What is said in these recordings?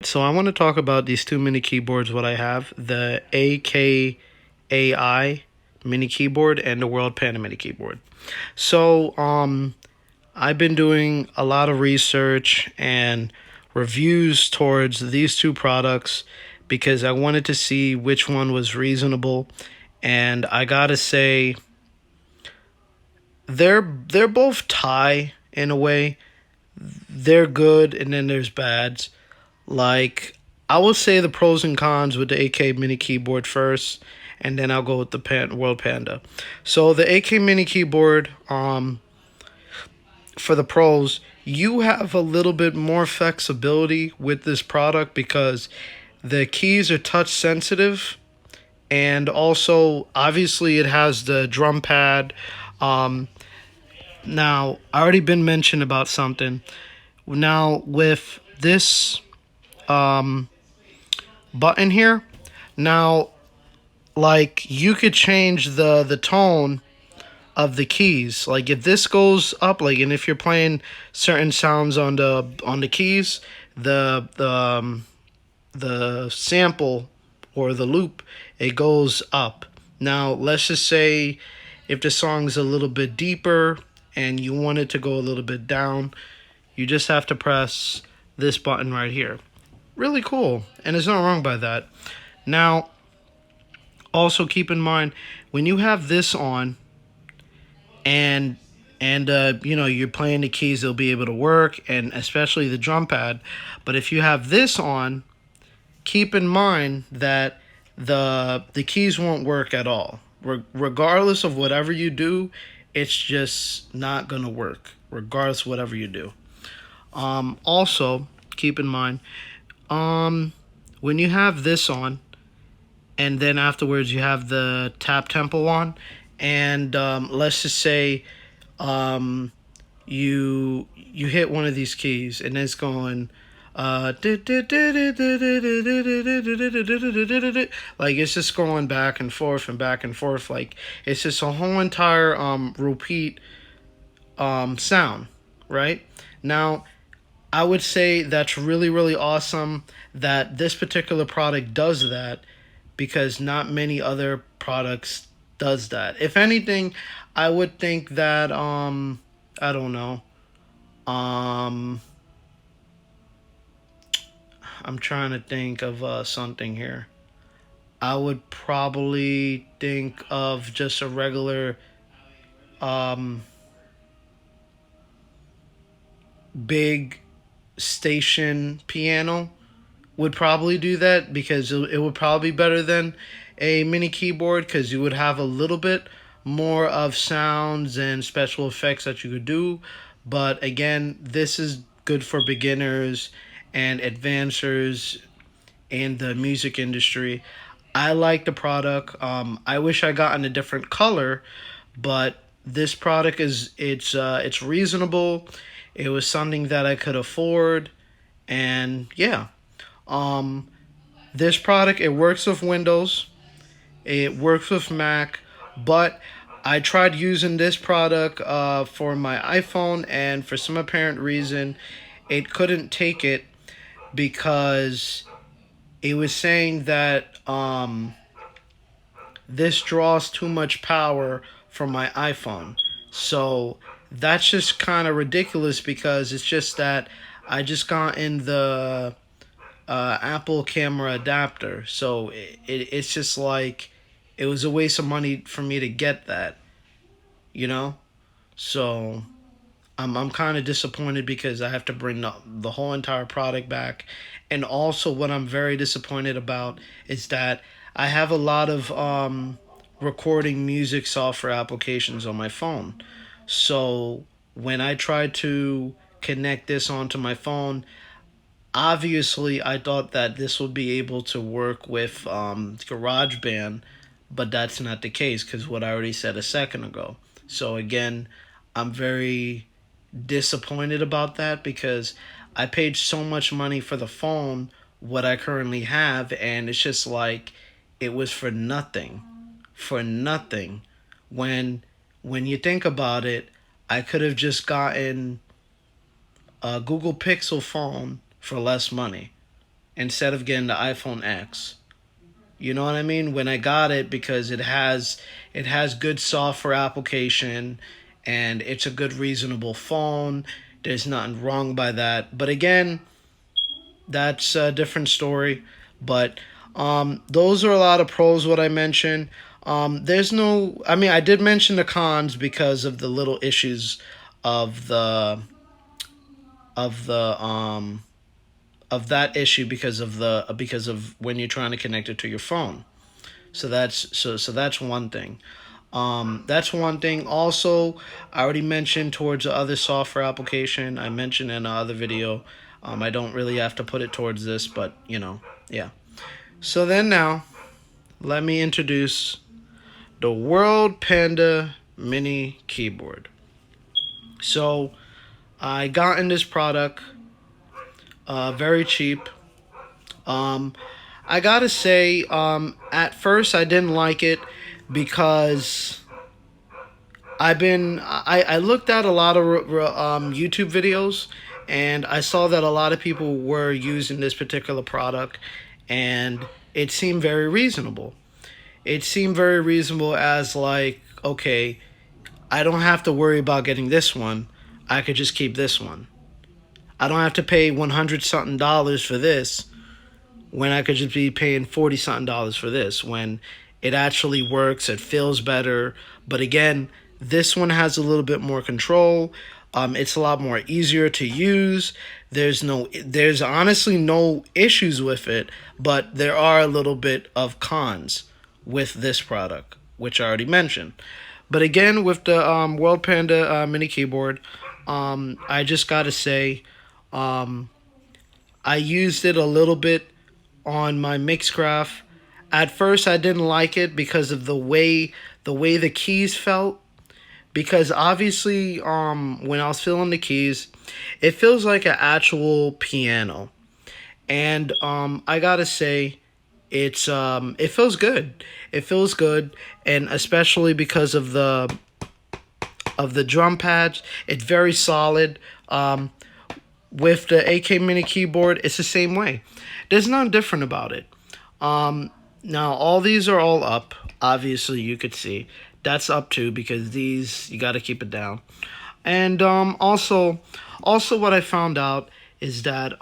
So I want to talk about these two mini keyboards. What I have, the Akai mini keyboard and the Worlde Panda mini keyboard. So I've been doing a lot of research and reviews towards these two products because I wanted to see which one was reasonable. And I gotta say, they're both tie in a way. They're good, and then there's bads. Like, I would say the pros and cons with the AK mini keyboard first, and then I'll go with the Worlde Panda. So the AK mini keyboard, for the pros, you have a little bit more flexibility with this product because the keys are touch sensitive, and also obviously it has the drum pad. Um, Now, I already been mentioned about something. Now with this um, button here, now like you could change the tone of the keys. Like if this goes up, like, and if you're playing certain sounds on the keys, the sample or the loop, it goes up. Now let's just say if the song's a little bit deeper and you want it to go a little bit down, you just have to press this button right here. Really cool, and there's nothing wrong by that. Now, also keep in mind when you have this on and you're playing the keys, they'll be able to work, and especially the drum pad. But if you have this on, keep in mind that the keys won't work at all. Regardless of whatever you do, it's just not gonna work. Regardless of whatever you do. Also, keep in mind, when you have this on, and then afterwards you have the tap tempo on, and let's just say you hit one of these keys and it's going like it's just going back and forth and back and forth, like it's just a whole entire repeat sound, right? Now I would say that's really, really awesome that this particular product does that because not many other products does that. If anything, I would think that I don't know. Um I'm trying to think of something here. I would probably think of just a regular um big station piano would probably do that because it would probably be better than a mini keyboard because you would have a little bit more of sounds and special effects that you could do. But again, this is good for beginners and advancers in the music industry. I like the product. I wish I got in a different color, but this product it's reasonable. It was something that I could afford, and yeah. Um, this product, it works with Windows, it works with Mac, but I tried using this product for my iPhone, and for some apparent reason, it couldn't take it because it was saying that this draws too much power from my iPhone. So that's just kind of ridiculous because it's just that I just got in the Apple camera adapter. So it's just like it was a waste of money for me to get that, you know? So I'm kind of disappointed because I have to bring the whole entire product back. And also, what I'm very disappointed about is that I have a lot of recording music software applications on my phone. So when I try to connect this onto my phone, obviously I thought that this would be able to work with GarageBand, but that's not the case because what I already said a second ago. So again, I'm very disappointed about that because I paid so much money for the phone, what I currently have, and it's just like it was for nothing. For nothing. When when you think about it, I could have just gotten a Google Pixel phone for less money. instead of getting the iPhone X. You know what I mean? When I got it, because it has good software application, and it's a good reasonable phone. There's nothing wrong by that. But again, that's a different story. But those are a lot of pros. What I mentioned. There's no. I mean, I did mention the cons because of the little issues of the of the of that issue because of when you're trying to connect it to your phone. So that's one thing. That's one thing. Also, I already mentioned towards the other software application. I mentioned in another video. I don't really have to put it towards this, but yeah. So then now, let me introduce the World Panda Mini Keyboard. So I got in this product very cheap. Um, I gotta say, at first I didn't like it because I looked at a lot of YouTube videos, and I saw that a lot of people were using this particular product, and it seemed very reasonable. It seemed very reasonable as like, okay, I don't have to worry about getting this one. I could just keep this one. I don't have to pay 100 something dollars for this when I could just be paying 40 something dollars for this, when it actually works, it feels better. But again, this one has a little bit more control. It's a lot more easier to use. There's honestly no issues with it, but there are a little bit of cons with this product, which I already mentioned. But again, with the World Panda mini keyboard, I just gotta say, um, I used it a little bit on my Mixcraft. At first, I didn't like it because of the way the keys felt. Because obviously, when I was feeling the keys, it feels like an actual piano, and I gotta say, it feels good. It feels good, and especially because of the drum pads, it's very solid. With the AK Mini keyboard, it's the same way. There's nothing different about it. Now, all these are all up. Obviously, you could see that's up too, because these you got to keep it down. And also, what I found out is that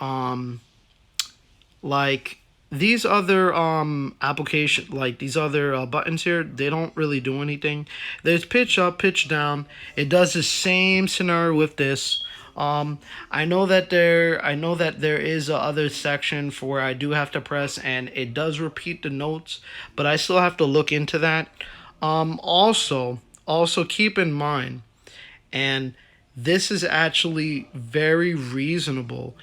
like these other application like these other buttons here, they don't really do anything. There's pitch up, pitch down. It does the same scenario with this. I know that there is a other section for where I do have to press, and it does repeat the notes, but I still have to look into that. Also keep in mind, and this is actually very reasonable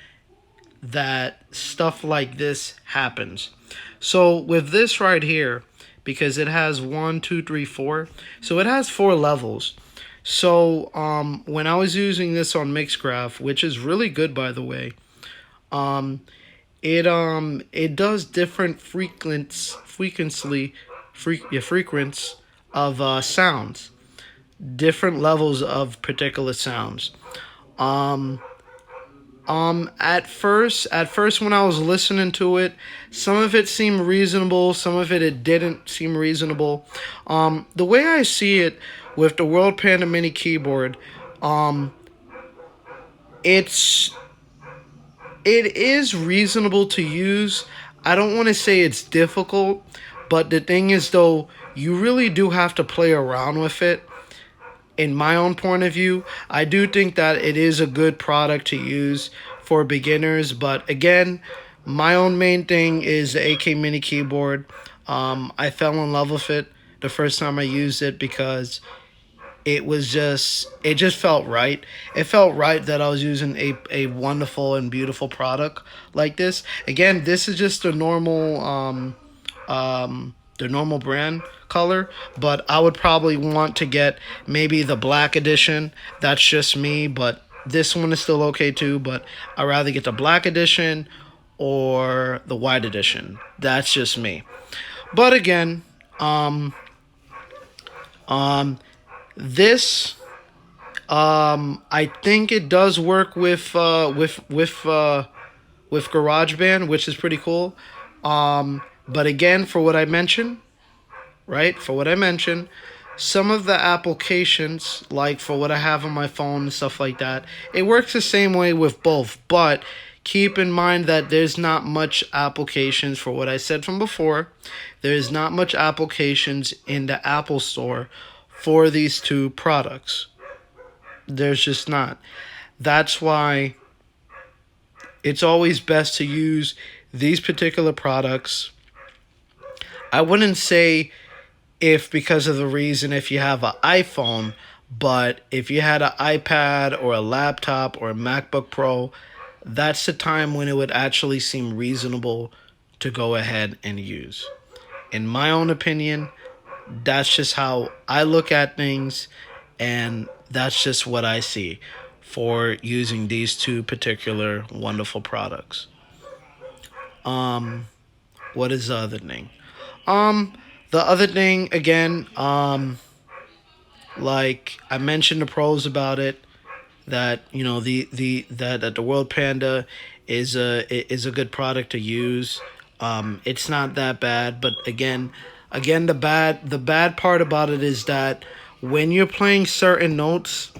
that stuff like this happens. So with this right here, because it has one, two, three, four, so it has four levels. So when I was using this on Mixcraft, which is really good by the way, um, it does different frequency of sounds, different levels of particular sounds. Um, at first when I was listening to it, some of it seemed reasonable, some of it didn't seem reasonable. The way I see it with the World Panda Mini keyboard, um, it's it is reasonable to use. I don't want to say it's difficult, but the thing is though, you really do have to play around with it. In my own point of view, I do think that it is a good product to use for beginners. But again, my own main thing is the AK Mini keyboard. I fell in love with it the first time I used it because it just felt right. It felt right that I was using a wonderful and beautiful product like this. Again, this is just the normal brand color, but I would probably want to get maybe the black edition. That's just me, but this one is still okay too, but I'd rather get the black edition or the white edition. That's just me. But again, um um this I think it does work with with GarageBand, which is pretty cool. But again, for what I mentioned, right? For what I mentioned, some of the applications, like for what I have on my phone and stuff like that, it works the same way with both. But keep in mind that there's not much applications for what I said from before. There's not much applications in the Apple Store for these two products. There's just not. That's why it's always best to use these particular products. I wouldn't say if because of the reason if you have an iPhone, but if you had an iPad or a laptop or a MacBook Pro, that's the time when it would actually seem reasonable to go ahead and use. In my own opinion, that's just how I look at things, and that's just what I see for using these two particular wonderful products. What is the other thing? Um, the other thing again, like I mentioned the pros about it, that that the World Panda is a good product to use. It's not that bad, but again the bad part about it is that when you're playing certain notes,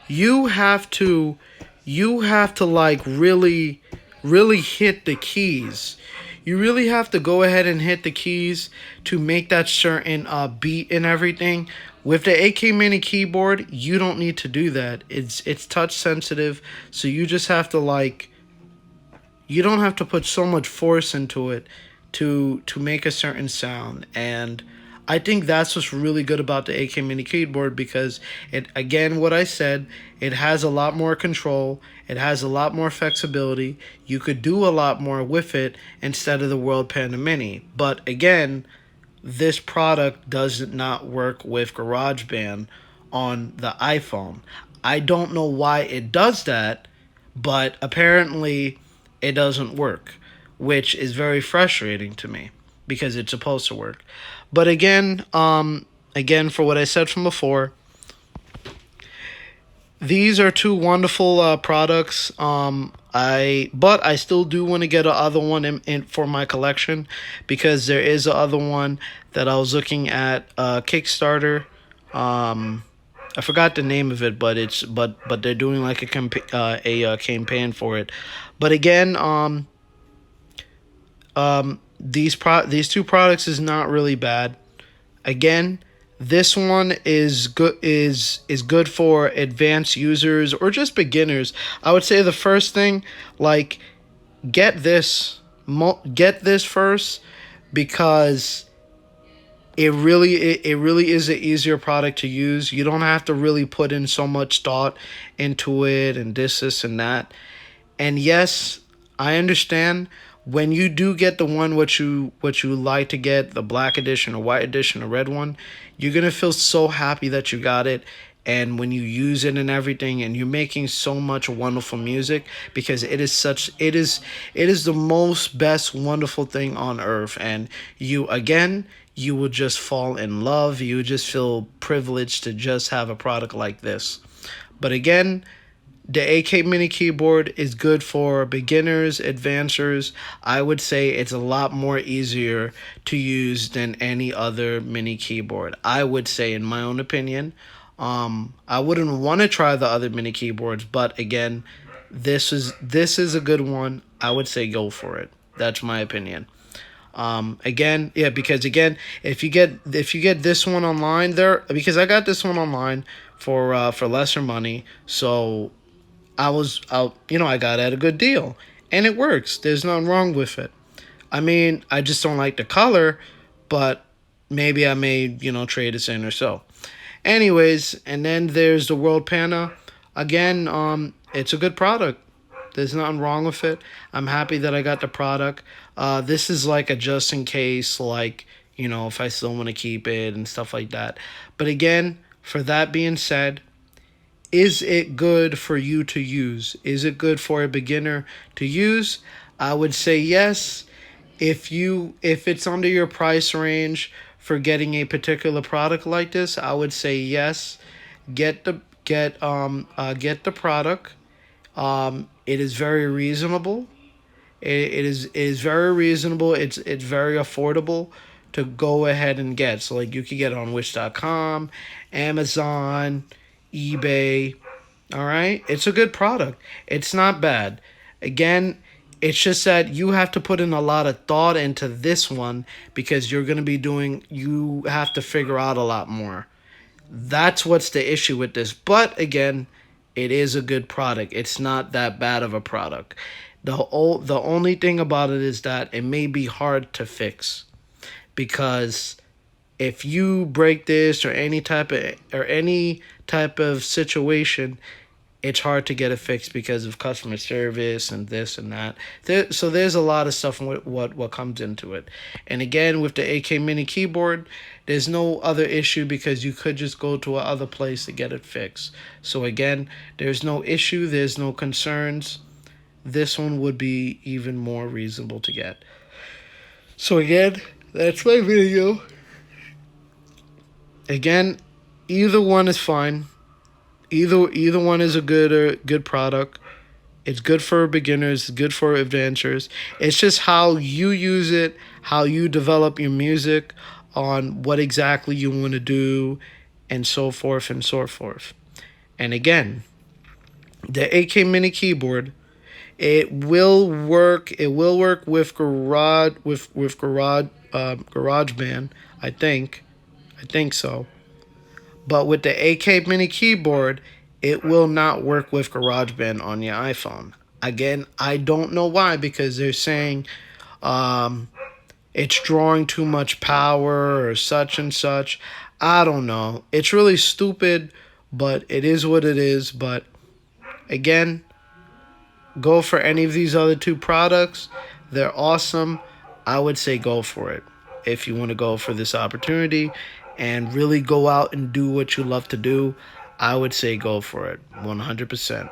you have to like really hit the keys. You really have to go ahead and hit the keys to make that certain beat and everything. With the AK Mini keyboard, you don't need to do that. It's touch sensitive, so you just have to like, you don't have to put so much force into it to make a certain sound. And I think that's what's really good about the AK Mini keyboard, because it, again, what I said, it has a lot more control, it has a lot more flexibility. You could do a lot more with it instead of the World Panda Mini. But again, this product does not work with GarageBand on the iPhone. I don't know why it does that, but apparently it doesn't work, which is very frustrating to me because it's supposed to work. But again, for what I said from before, these are two wonderful products. But I still do want to get a other one in for my collection, because there is a other one that I was looking at Kickstarter. I forgot the name of it, but they're doing like a campaign for it. But again, these two products is not really bad. Again, this one is good for advanced users or just beginners. I would say the first thing, like, get this first, because it really is an easier product to use. You don't have to really put in so much thought into it and this and that. And yes, I understand when you do get the one what you like to get, the black edition or white edition or red one, you're gonna feel so happy that you got it. And when you use it and everything, and you're making so much wonderful music, because it is the most best wonderful thing on earth. And you will just fall in love. You just feel privileged to just have a product like this. But again, the AK Mini keyboard is good for beginners, advancers. I would say it's a lot more easier to use than any other mini keyboard. I would say, in my own opinion. I wouldn't want to try the other mini keyboards, but again, this is a good one. I would say go for it. That's my opinion. Again, yeah, because again, if you get this one online, because I got this one online for lesser money, so I got it at a good deal, and it works. There's nothing wrong with it. I mean, I just don't like the color, but maybe I may, trade this in or so. Anyways, and then there's the World Panda. Again, it's a good product. There's nothing wrong with it. I'm happy that I got the product. This is like a just in case, like, if I still want to keep it and stuff like that. But again, for that being said, is it good for you to use? Is it good for a beginner to use? I would say yes. If it's under your price range for getting a particular product like this, I would say yes. Get the product. it is very reasonable. It is very reasonable. It's very affordable to go ahead and get. So like you can get it on Wish.com, Amazon, eBay. All right, it's a good product. It's not bad. Again, it's just that you have to put in a lot of thought into this one because you're gonna be doing. You have to figure out a lot more. That's what's the issue with this. But again, it is a good product. It's not that bad of a product. The only thing about it is that it may be hard to fix because if you break this or any type of situation, it's hard to get it fixed because of customer service and this and that. So there's a lot of stuff what comes into it. And again, with the AK Mini keyboard, there's no other issue because you could just go to another place to get it fixed. So again, there's no issue, there's no concerns. This one would be even more reasonable to get. So again, that's my video. Again, either one is fine. Either one is a good product. It's good for beginners, good for advancers. It's just how you use it, how you develop your music, on what exactly you want to do, and so forth and so forth. And again, the AK Mini keyboard, it will work. It will work with GarageBand. I think so. But with the AK Mini keyboard, it will not work with GarageBand on your iPhone. Again, I don't know why, because they're saying it's drawing too much power or such and such. I don't know. It's really stupid, but it is what it is. But again, go for any of these other two products. They're awesome. I would say go for it if you want to go for this opportunity and really go out and do what you love to do. I would say go for it 100%.